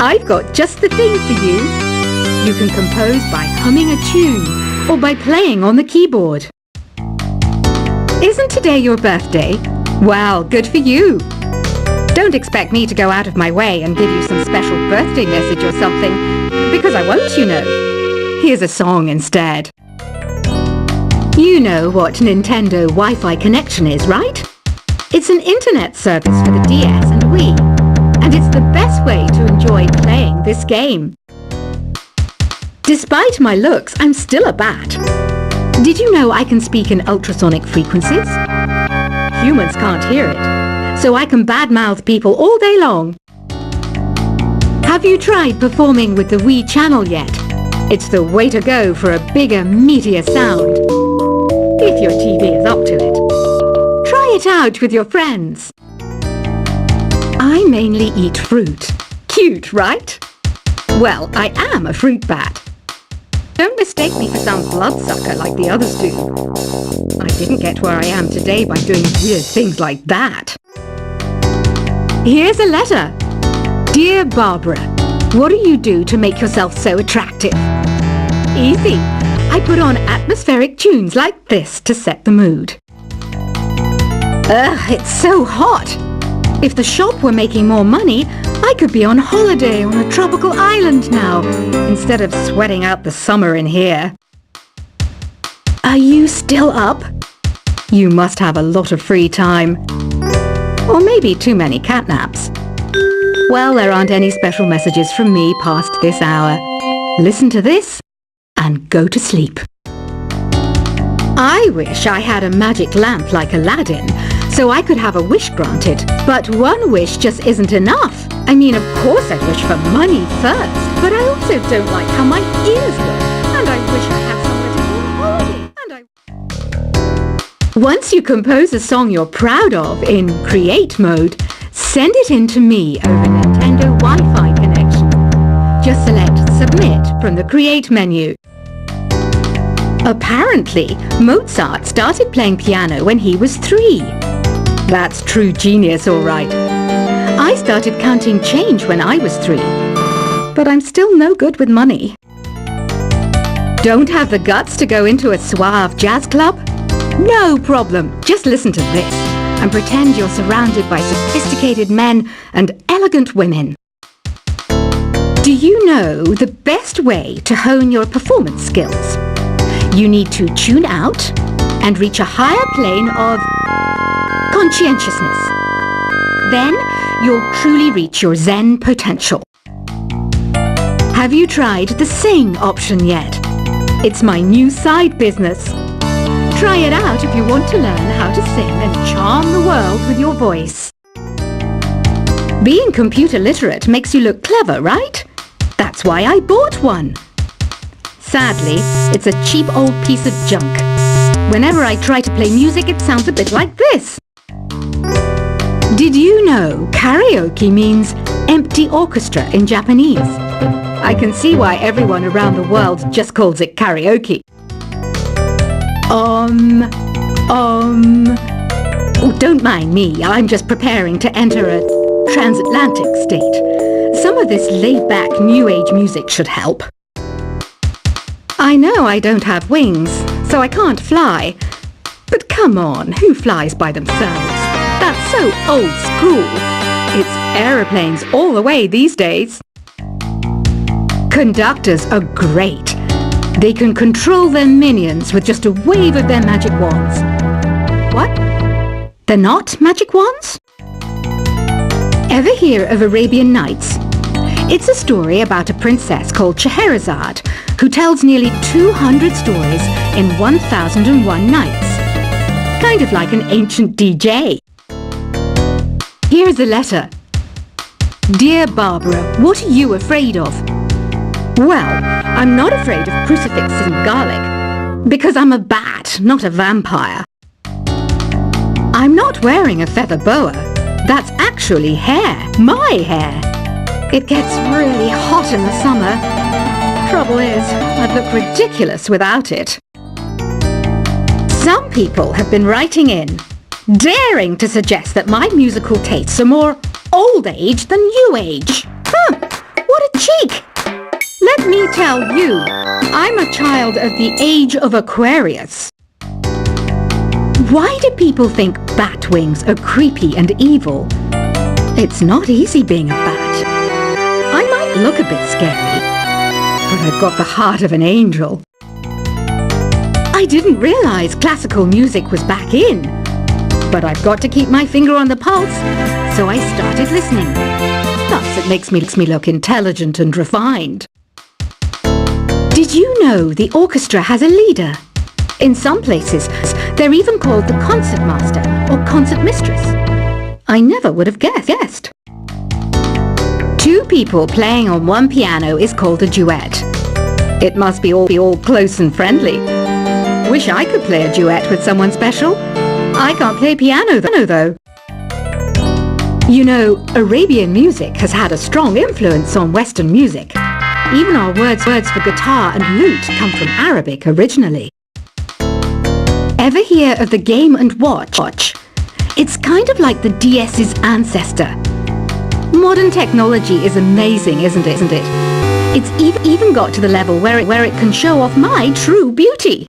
I've got just the thing for you. You can compose by humming a tune or by playing on the keyboard. Isn't today your birthday? Well, good for you. Don't expect me to go out of my way and give you some special birthday message or something, because I won't, you know. Here's a song instead. You know what Nintendo Wi-Fi connection is, right? It's an internet service for the DS and Wii, and it's the best way to enjoy playing this game. Despite my looks, I'm still a bat. Did you know I can speak in ultrasonic frequencies? Humans can't hear it, so I can badmouth people all day long. Have you tried performing with the Wii channel yet? It's the way to go for a bigger, meatier sound. If your TV is up to it. Try it out with your friends. I mainly eat fruit. Cute, right? Well, I am a fruit bat. Don't mistake me for some bloodsucker like the others do. I didn't get where I am today by doing weird things like that. Here's a letter. Dear Barbara, what do you do to make yourself so attractive? Easy. I put on atmospheric tunes like this to set the mood. Ugh, it's so hot. If the shop were making more money, I could be on holiday on a tropical island now, instead of sweating out the summer in here. Are you still up? You must have a lot of free time. Or maybe too many catnaps. Well, there aren't any special messages from me past this hour. Listen to this and go to sleep. I wish I had a magic lamp like Aladdin, so I could have a wish granted. But one wish just isn't enough. I mean, of course I'd wish for money first, but I also don't like how my ears look, and I wish I had somewhere to go on holiday, Once you compose a song you're proud of in Create mode, send it in to me over Nintendo Wi-Fi connection. Just select Submit from the Create menu. Apparently, Mozart started playing piano when he was 3. That's true genius, all right. I started counting change when I was 3, but I'm still no good with money. Don't have the guts to go into a suave jazz club? No problem. Just listen to this and pretend you're surrounded by sophisticated men and elegant women. Do you know the best way to hone your performance skills? You need to tune out and reach a higher plane of conscientiousness. Then you'll truly reach your Zen potential. Have you tried the sing option yet? It's my new side business. Try it out if you want to learn how to sing and charm the world with your voice. Being computer literate makes you look clever, right? That's why I bought one. Sadly, it's a cheap old piece of junk. Whenever I try to play music, it sounds a bit like this. Did you know karaoke means empty orchestra in Japanese? I can see why everyone around the world just calls it karaoke. Oh, don't mind me. I'm just preparing to enter a transatlantic state. Some of this laid-back new age music should help. I know I don't have wings, so I can't fly. But come on, who flies by themselves? That's so old school. It's aeroplanes all the way these days. Conductors are great. They can control their minions with just a wave of their magic wands. What? They're not magic wands? Ever hear of Arabian Nights? It's a story about a princess called Scheherazade who tells nearly 200 stories in 1001 nights. Kind of like an ancient DJ. Here's a letter. Dear Barbara, what are you afraid of? Well, I'm not afraid of crucifixes and garlic, because I'm a bat, not a vampire. I'm not wearing a feather boa. That's actually hair, my hair. It gets really hot in the summer. Trouble is, I'd look ridiculous without it. Some people have been writing in, daring to suggest that my musical tastes are more old age than new age. What cheek! Let me tell you, I'm a child of the age of Aquarius. Why do people think bat wings are creepy and evil? It's not easy being a bat. I might look a bit scary, but I've got the heart of an angel. I didn't realize classical music was back in, but I've got to keep my finger on the pulse, so I started listening. Thus, it makes me look intelligent and refined. Did you know the orchestra has a leader? In some places, they're even called the concert master or concert mistress. I never would have guessed. Two people playing on one piano is called a duet. It must be all close and friendly. Wish I could play a duet with someone special. I can't play piano though. You know, Arabian music has had a strong influence on Western music. Even our words for guitar and lute come from Arabic originally. Ever hear of the Game & Watch? It's kind of like the DS's ancestor. Modern technology is amazing, isn't it? It's even got to the level where it can show off my true beauty.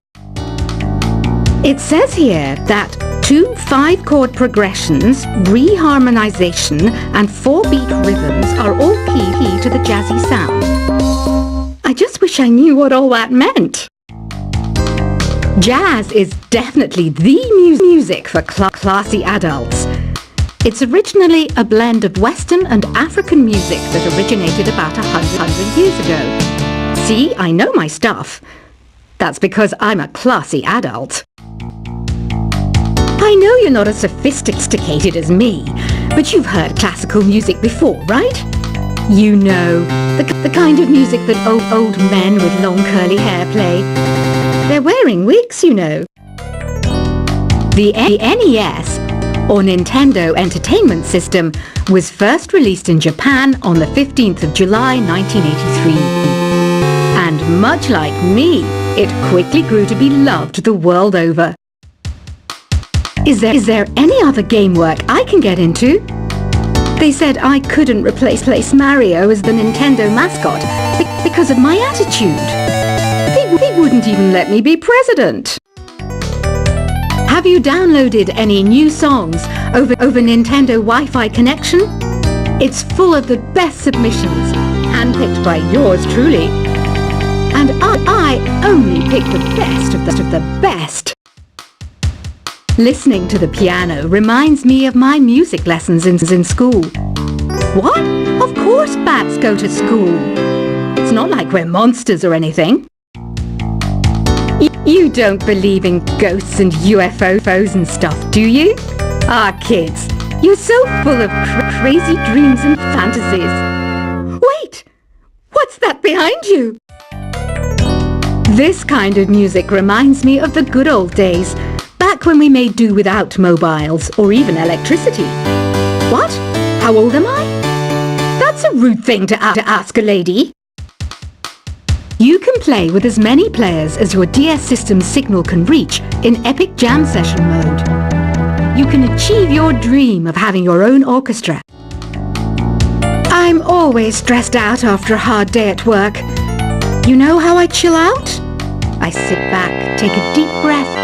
It says here that 2 5-chord progressions, reharmonization, and 4-beat rhythms are all key to the jazzy sound. I just wish I knew what all that meant. Jazz is definitely the music for classy adults. It's originally a blend of Western and African music that originated about 100 years ago. See, I know my stuff. That's because I'm a classy adult. I know you're not as sophisticated as me, but you've heard classical music before, right? You know, the kind of music that old men with long curly hair play. They're wearing wigs, you know. The NES, or Nintendo Entertainment System, was first released in Japan on the 15th of July 1983. And much like me, it quickly grew to be loved the world over. Is there any other game work I can get into? They said I couldn't replace Mario as the Nintendo mascot because of my attitude. They wouldn't even let me be president. Have you downloaded any new songs over Nintendo Wi-Fi connection? It's full of the best submissions, handpicked by yours truly. And I only pick the best of the best. Listening to the piano reminds me of my music lessons in school. What? Of course bats go to school. It's not like we're monsters or anything. You don't believe in ghosts and UFOs and stuff, do you? Ah, kids, you're so full of crazy dreams and fantasies. Wait! What's that behind you? This kind of music reminds me of the good old days, back when we made do without mobiles or even electricity. What? How old am I? That's a rude thing to ask a lady. You can play with as many players as your DS system's signal can reach in Epic Jam Session mode. You can achieve your dream of having your own orchestra. I'm always stressed out after a hard day at work. You know how I chill out? I sit back, take a deep breath,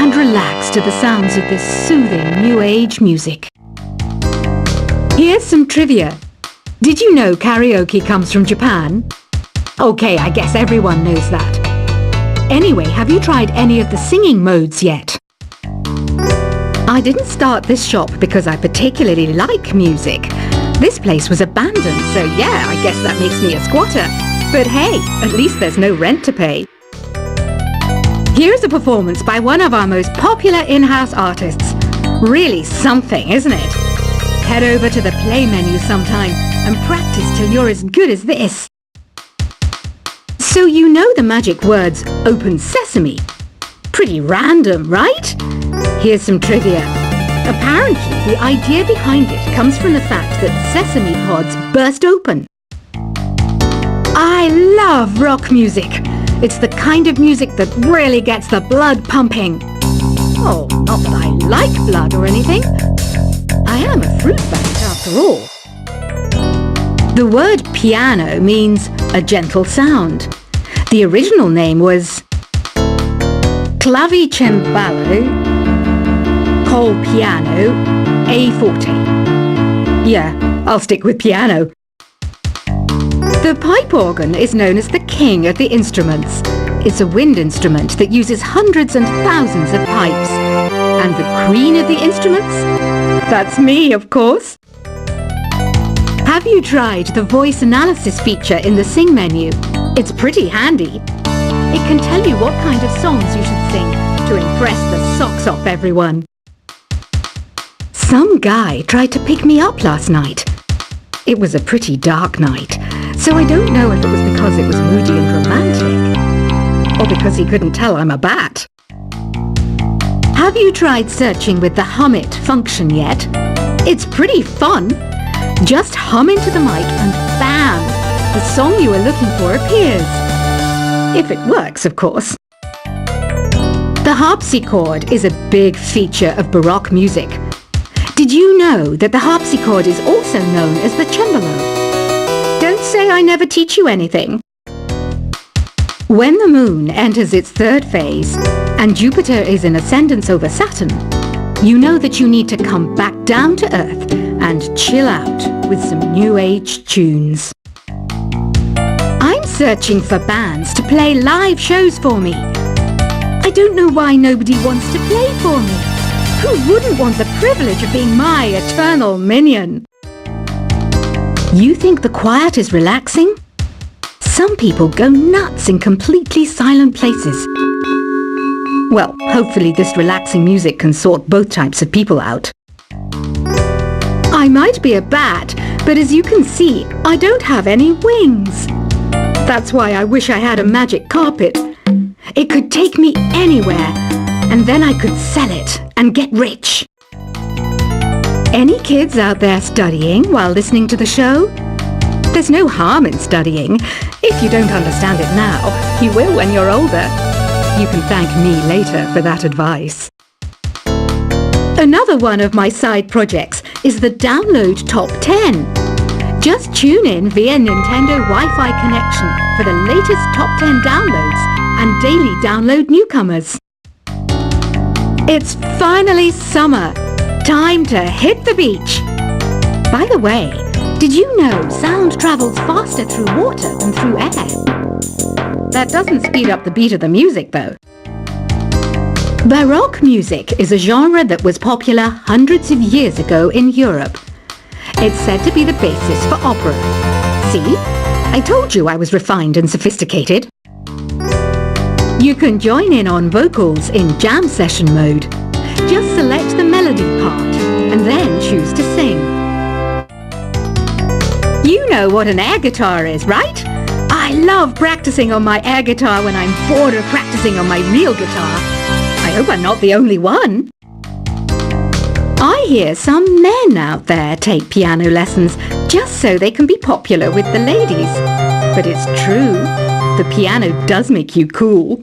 and relax to the sounds of this soothing new age music. Here's some trivia. Did you know karaoke comes from Japan? Okay, I guess everyone knows that. Anyway, have you tried any of the singing modes yet? I didn't start this shop because I particularly like music. This place was abandoned, so yeah, I guess that makes me a squatter. But hey, at least there's no rent to pay. Here's a performance by one of our most popular in-house artists. Really something, isn't it? Head over to the play menu sometime and practice till you're as good as this. So you know the magic words "Open Sesame." Pretty random, right? Here's some trivia. Apparently, the idea behind it comes from the fact that sesame pods burst open. I love rock music. It's the kind of music that really gets the blood pumping. Oh, not that I like blood or anything. I am a fruit bat after all. The word piano means a gentle sound. The original name was clavicembalo col piano a forte. Yeah, I'll stick with piano. The pipe organ is known as the king of the instruments. It's a wind instrument that uses hundreds and thousands of pipes. And the queen of the instruments? That's me, of course. Have you tried the voice analysis feature in the Sing menu? It's pretty handy. It can tell you what kind of songs you should sing to impress the socks off everyone. Some guy tried to pick me up last night. It was a pretty dark night, so I don't know if it was because it was moody and romantic, or because he couldn't tell I'm a bat. Have you tried searching with the Hum It function yet? It's pretty fun. Just hum into the mic and bam! The song you are looking for appears. If it works, of course. The harpsichord is a big feature of Baroque music. Did you know that the harpsichord is also known as the cembalo? Don't say I never teach you anything. When the moon enters its third phase and Jupiter is in ascendance over Saturn, you know that you need to come back down to Earth and chill out with some new age tunes. I'm searching for bands to play live shows for me. I don't know why nobody wants to play for me. Who wouldn't want the privilege of being my eternal minion? You think the quiet is relaxing? Some people go nuts in completely silent places. Well, hopefully this relaxing music can sort both types of people out. I might be a bat, but as you can see, I don't have any wings. That's why I wish I had a magic carpet. It could take me anywhere, and then I could sell it and get rich. Any kids out there studying while listening to the show? There's no harm in studying. If you don't understand it now, you will when you're older. You can thank me later for that advice. Another one of my side projects is the Download Top 10. Just tune in via Nintendo Wi-Fi connection for the latest Top 10 downloads and daily download newcomers. It's finally summer. Time to hit the beach. By the way, did you know sound travels faster through water than through air? That doesn't speed up the beat of the music, though. Baroque music is a genre that was popular hundreds of years ago in Europe. It's said to be the basis for opera. See? I told you I was refined and sophisticated. You can join in on vocals in jam session mode. Just select the melody part and then choose to sing. You know what an air guitar is, right? I love practicing on my air guitar when I'm bored of practicing on my real guitar. I hope I'm not the only one. I hear some men out there take piano lessons just so they can be popular with the ladies. But it's true, the piano does make you cool.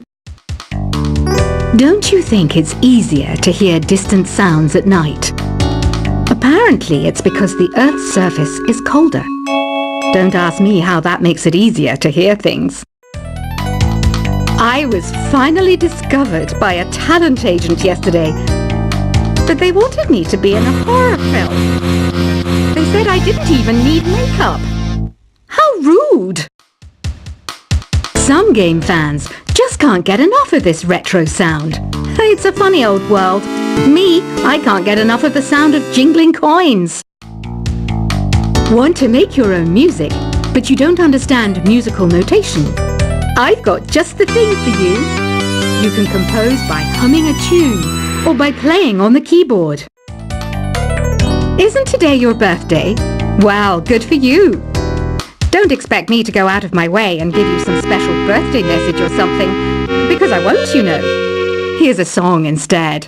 Don't you think it's easier to hear distant sounds at night? Apparently it's because the Earth's surface is colder. Don't ask me how that makes it easier to hear things. I was finally discovered by a talent agent yesterday, but they wanted me to be in a horror film. They said I didn't even need makeup. How rude! Some game fans just can't get enough of this retro sound. It's a funny old world. Me, I can't get enough of the sound of jingling coins. Want to make your own music, but you don't understand musical notation? I've got just the thing for you. You can compose by humming a tune or by playing on the keyboard. Isn't today your birthday? Well, good for you. Don't expect me to go out of my way and give you some special birthday message or something, because I won't, you know. Here's a song instead.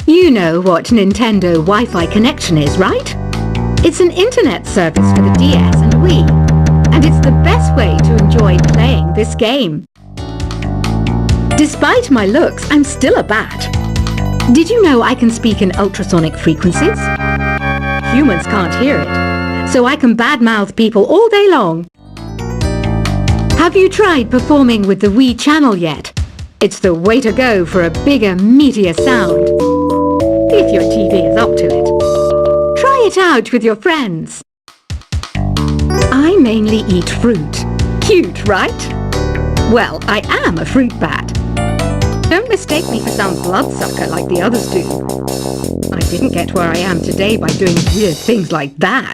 You know what Nintendo Wi-Fi connection is, right? It's an internet service for the DS and Wii, and it's the best way to enjoy playing this game. Despite my looks, I'm still a bat. Did you know I can speak in ultrasonic frequencies? Humans can't hear it, so I can badmouth people all day long. Have you tried performing with the Wii channel yet? It's the way to go for a bigger, meatier sound. If your TV is up to it. Try it out with your friends. I mainly eat fruit. Cute, right? Well, I am a fruit bat. Don't mistake me for some bloodsucker like the others do. I didn't get where I am today by doing weird things like that.